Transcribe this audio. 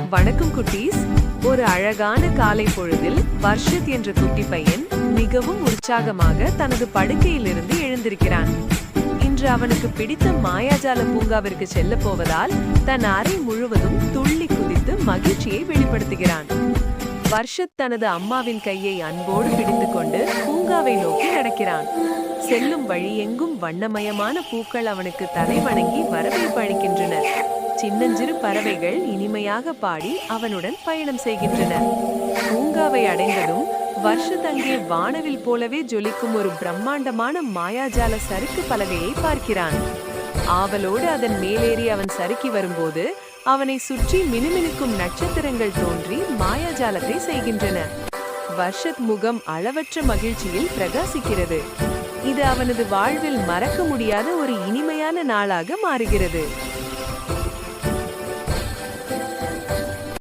வணக்கம் குட்டீஸ். ஒரு அழகான காலை பொழுதில் வர்ஷித் என்ற குட்டி பையன் மிகவும் உற்சாகமாக தனது படுக்கையிலிருந்து எழுந்திருக்கிறான். இன்று அவனுக்கு பிடித்த மாயாஜால பூங்காவிற்கு செல்ல போவதால் தன் அறை முழுவதும் துள்ளி குதித்து மகிழ்ச்சியை வெளிப்படுத்துகிறான். வர்ஷித் தனது அம்மாவின் கையை அன்போடு பிடித்துக்கொண்டு பூங்காவை நோக்கி நடக்கிறான். செல்லும் வழி எங்கும் வண்ணமயமான பூக்கள் அவனுக்கு தலை வணங்கி வரவேற்பு அளிக்கின்றன. சின்னஞ்சிறு பறவைகள் இனிமையாக பாடி அவனுடன் பயணம் செய்கின்றன. பூங்காவை அடைந்ததும் வர்ஷித் அங்கே வானவில் போலவே ஜொலிக்கும் ஒரு பிரம்மாண்டமான மாயாஜால சறுக்கு பலகையை பார்க்கிறான். ஆவலோடு அதன் மேலேறி அவன் சறுக்கி வரும்போது அவனை சுற்றி மினுமினுக்கும் நட்சத்திரங்கள் தோன்றி மாயாஜாலத்தை செய்கின்றன. வர்ஷித் முகம் அளவற்ற மகிழ்ச்சியில் பிரகாசிக்கிறது. இது அவனது வாழ்வில் மறக்க முடியாத ஒரு இனிமையான நாளாக மாறுகிறது.